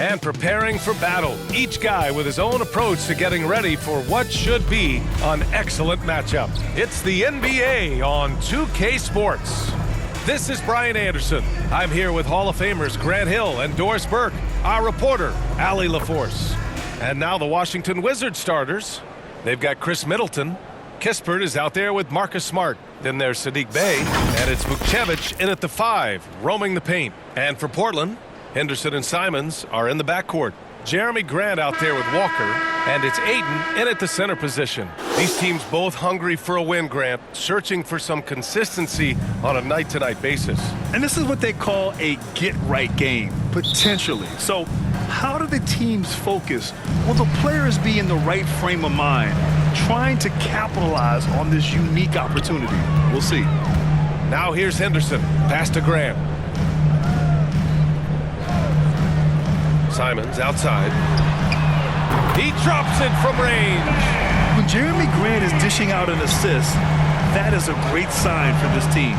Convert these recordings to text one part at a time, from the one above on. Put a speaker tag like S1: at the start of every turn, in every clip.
S1: and preparing for battle. Each guy with his own approach to getting ready for what should be an excellent matchup. It's the NBA on 2K Sports. This is Brian Anderson. I'm here with Hall of Famers Grant Hill and Doris Burke, our reporter, Allie LaForce. And now the Washington Wizards starters. They've got Chris Middleton. Kispert is out there with Marcus Smart. Then there's Sadiq Bey, and it's Vukcevic in at the 5, roaming the paint. And for Portland, Henderson and Simons are in the backcourt. Jeremy Grant out there with Walker, and it's Ayton in at the center position. These teams both hungry for a win, Grant, searching for some consistency on a night-to-night basis.
S2: And this is what they call a get-right game, potentially. So how do the teams focus? Will the players be in the right frame of mind, trying to capitalize on this unique opportunity? We'll see.
S1: Now here's Henderson, pass to Grant. Simons outside. He drops it from range.
S2: When Jeremy Grant is dishing out an assist, that is a great sign for this team.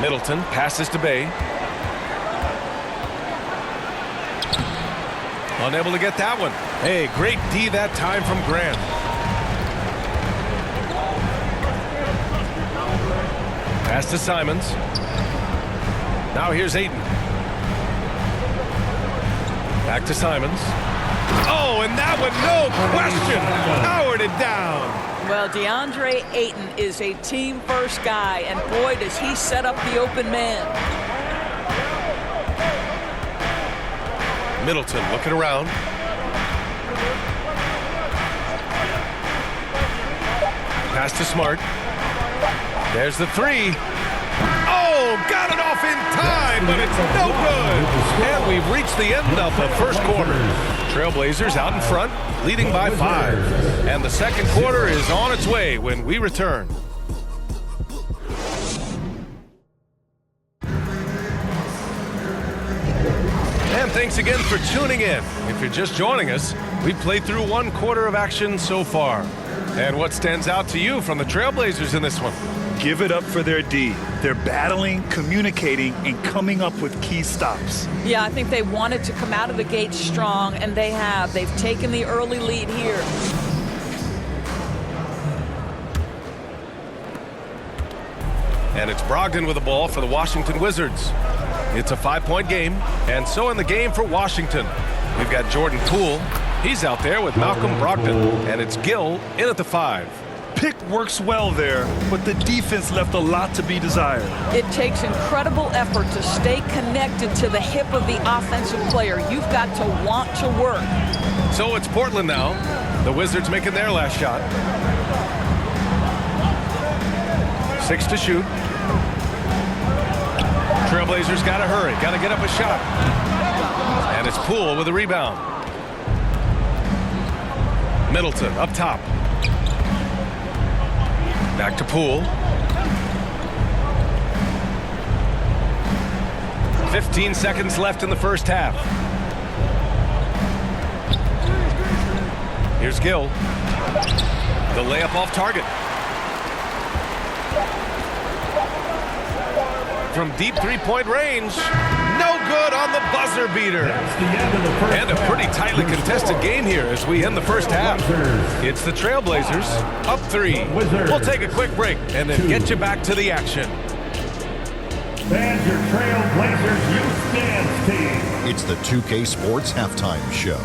S1: Middleton passes to Bey. Unable to get that one. Hey, great D that time from Grant. Pass to Simons. Now here's Ayton. Back to Simons. Oh, and that one, no question, powered it down.
S3: Well, DeAndre Ayton is a team-first guy, and boy, does he set up the open man.
S1: Middleton looking around. Pass to Smart. There's the 3. Oh, got it off in time, but it's no good. And we've reached the end of the first quarter. Trailblazers out in front, leading by 5. And the second quarter is on its way when we return. And thanks again for tuning in. If you're just joining us, we've played through 1 quarter of action so far. And what stands out to you from the Trailblazers in this one?
S2: Give it up for their D. They're battling, communicating, and coming up with key stops.
S3: Yeah, I think they wanted to come out of the gate strong, and they have. They've taken the early lead here.
S1: And it's Brogdon with the ball for the Washington Wizards. It's a 5-point game, and so in the game for Washington, we've got Jordan Poole. He's out there with Malcolm Brogdon, and it's Gill in at the 5.
S2: Pick works well there, but the defense left a lot to be desired.
S3: It takes incredible effort to stay connected to the hip of the offensive player. You've got to want to work.
S1: So it's Portland now. The Wizards making their last shot. 6 to shoot. Trailblazers got to hurry, got to get up a shot. And it's Poole with a rebound. Middleton up top. Back to Poole. 15 seconds left in the first half. Here's Gill. The layup off target. From deep 3-point range. No good on the buzzer beater. And a pretty tightly contested game here as we end the first half. It's the Trailblazers up 3. We'll take a quick break and then get you back to the action.
S4: And your Trailblazers Youth Dance Team.
S5: It's the 2K Sports Halftime Show.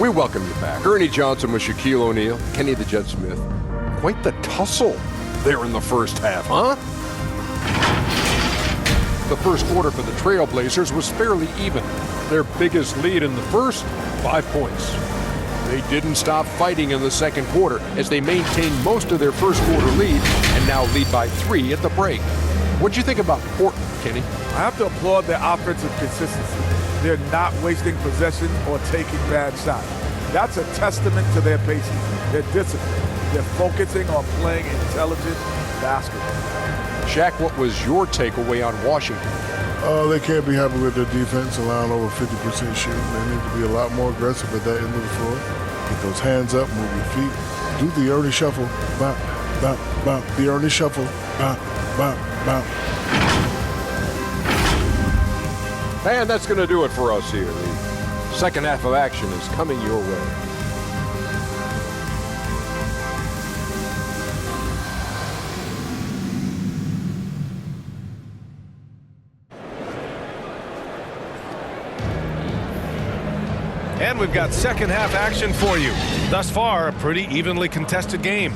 S6: We welcome you back. Ernie Johnson with Shaquille O'Neal, Kenny the Jet Smith. Quite the tussle there in the first half, huh? The first quarter for the Trailblazers was fairly even. Their biggest lead in the first, 5 points. They didn't stop fighting in the second quarter as they maintained most of their first quarter lead and now lead by 3 at the break. What'd you think about Portland, Kenny?
S7: I have to applaud their offensive consistency. They're not wasting possessions or taking bad shots. That's a testament to their patience, their discipline. They're focusing on playing intelligent basketball.
S6: Shaq, what was your takeaway on Washington?
S8: They can't be happy with their defense, allowing over 50% shooting. They need to be a lot more aggressive at that end of the floor. Get those hands up, move your feet. Do the Ernie shuffle. Bop, bop, bop. The Ernie shuffle. Bop, bop, bop.
S6: And that's going to do it for us here. The second half of action is coming your way.
S1: And we've got second half action for you. Thus far, a pretty evenly contested game.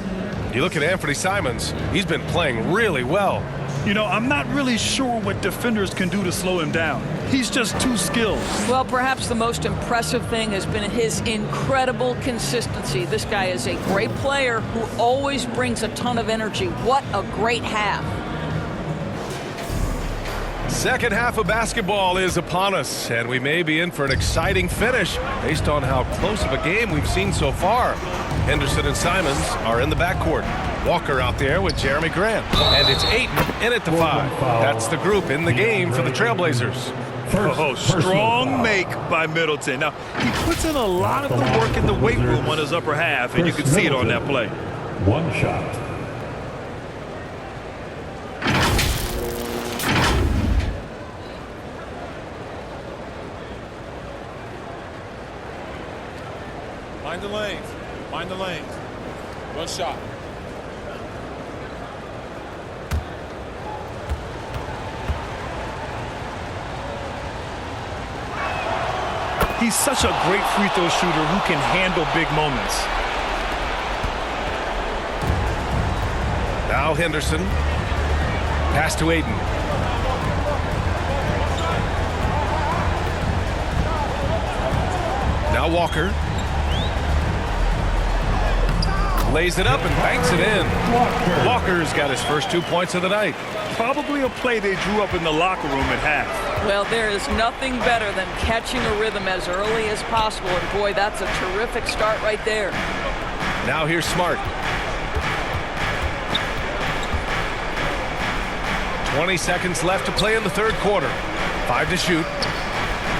S1: You look at Anthony Simons, he's been playing really well.
S2: You know, I'm not really sure what defenders can do to slow him down. He's just too skilled.
S3: Well, perhaps the most impressive thing has been his incredible consistency. This guy is a great player who always brings a ton of energy. What a great half.
S1: Second half of basketball is upon us, and we may be in for an exciting finish based on how close of a game we've seen so far. Henderson and Simons are in the backcourt. Walker out there with Jeremy Grant. And it's Ayton in at the 5. That's the group in the game for the Trailblazers.
S2: Strong make by Middleton. Now, he puts in a lot of the work in the weight room on his upper half, and you can see it on that play.
S4: One shot.
S9: Find the lanes. Find the lanes. One shot.
S2: He's such a great free throw shooter who can handle big moments.
S1: Now Henderson. Pass to Ayton. Now Walker. Lays it up and banks it in. Walker's got his first 2 points of the night.
S2: Probably a play they drew up in the locker room at half.
S3: Well, there is nothing better than catching a rhythm as early as possible. And boy, that's a terrific start right there.
S1: Now here's Smart. 20 seconds left to play in the third quarter. 5 to shoot.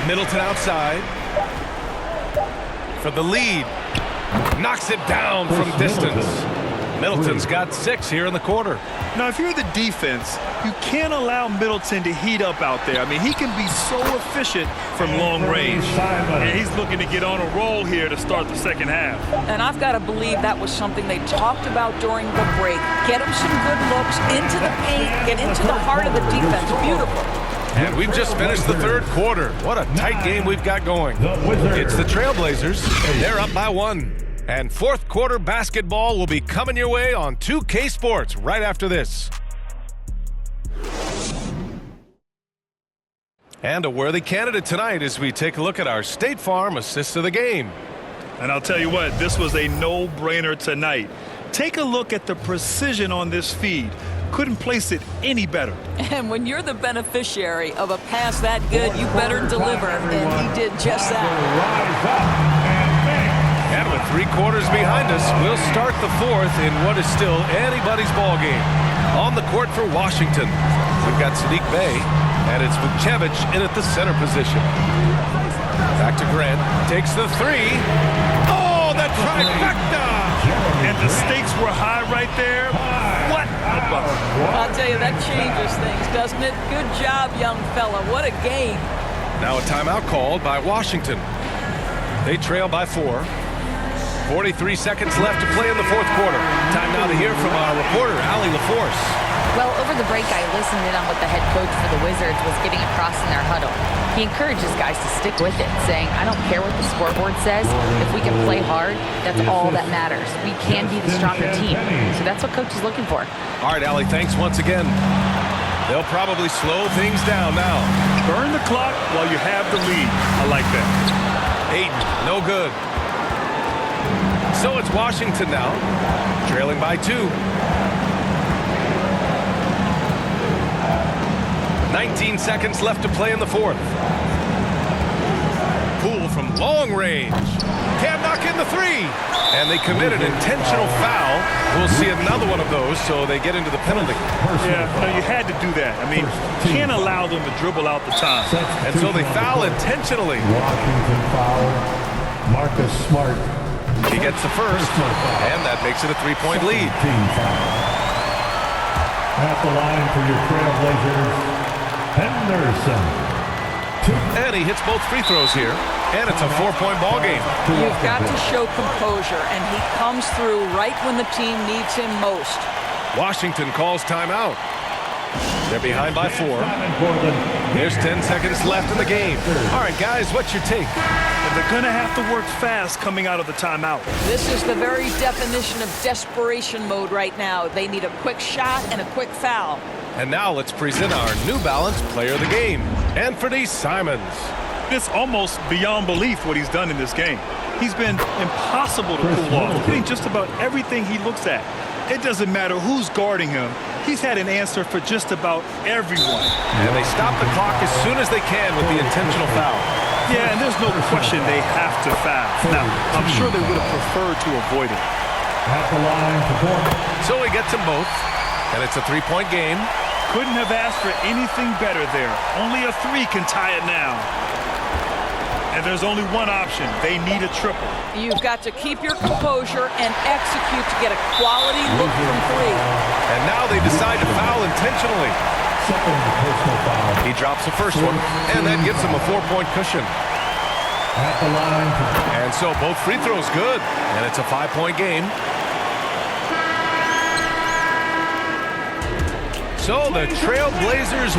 S1: Middleton outside. For the lead. Knocks it down from distance. Middleton's got 6 here in the quarter.
S2: Now, if you're the defense, you can't allow Middleton to heat up out there. I mean, he can be so efficient from long range. And he's looking to get on a roll here to start the second half.
S3: And I've got to believe that was something they talked about during the break. Get him some good looks into the paint, get into the heart of the defense. Beautiful.
S1: And we've just finished the third quarter. What a tight game we've got going. It's the Trailblazers. They're up by 1. And fourth quarter basketball will be coming your way on 2K Sports right after this. And a worthy candidate tonight as we take a look at our State Farm assist of the game.
S2: And I'll tell you what, this was a no-brainer tonight. Take a look at the precision on this feed. Couldn't place it any better.
S3: And when you're the beneficiary of a pass that good, you better deliver. And he did just that.
S1: And with 3 quarters behind us, we'll start the fourth in what is still anybody's ball game. On the court for Washington, we've got Sadiq Bey, and it's Vucevic in at the center position. Back to Grant, takes the 3. Oh, the trifecta!
S2: And the stakes were high right there. What a bucket.
S3: I'll tell you, that changes things, doesn't it? Good job, young fella. What a game.
S1: Now a timeout called by Washington. They trail by 4. 43 seconds left to play in the fourth quarter. Time now to hear from our reporter, Allie LaForce.
S10: Well, over the break, I listened in on what the head coach for the Wizards was getting across in their huddle. He encourages guys to stick with it, saying, I don't care what the scoreboard says. If we can play hard, that's all that matters. We can be the stronger team. So that's what coach is looking for.
S1: All right, Allie, thanks once again. They'll probably slow things down now.
S2: Burn the clock while you have the lead. I like that.
S1: Ayton, no good. So it's Washington now, trailing by 2. 19 seconds left to play in the fourth. Poole from long range. Can't knock in the 3. And they commit an intentional foul. We'll see another one of those, so they get into the penalty.
S2: Yeah, no, you had to do that. I mean, can't allow them to dribble out the time.
S1: And so they foul intentionally.
S4: Washington foul. Marcus Smart.
S1: He gets the first, and that makes it a 3-point lead.
S4: At the line for your Trailblazers, Henderson.
S1: And he hits both free throws here. And it's a 4-point ball game.
S3: You've got to show composure, and he comes through right when the team needs him most.
S1: Washington calls timeout. They're behind by 4. There's 10 seconds left in the game. All right, guys, what's your take?
S2: And they're going to have to work fast coming out of the timeout.
S3: This is the very definition of desperation mode right now. They need a quick shot and a quick foul.
S1: And now let's present our New Balance Player of the Game, Anthony Simons.
S2: It's almost beyond belief what he's done in this game. He's been impossible to cool off, hitting just about everything he looks at. It doesn't matter who's guarding him. He's had an answer for just about everyone.
S1: And they stop the clock as soon as they can with the intentional foul.
S2: Yeah, and there's no question they have to foul. Now, I'm sure they would have preferred to avoid it.
S4: At the line to point.
S1: So he gets them both, and it's a 3-point game.
S2: Couldn't have asked for anything better there. Only a 3 can tie it now. And there's only one option. They need a triple.
S3: You've got to keep your composure and execute to get a quality look from 3.
S1: And now they decide to foul intentionally.
S4: Second personal foul.
S1: He drops the first one, and that gives him a 4-point cushion.
S4: At the line to
S1: And so both free throws good, and it's a 5-point game. So the Trailblazers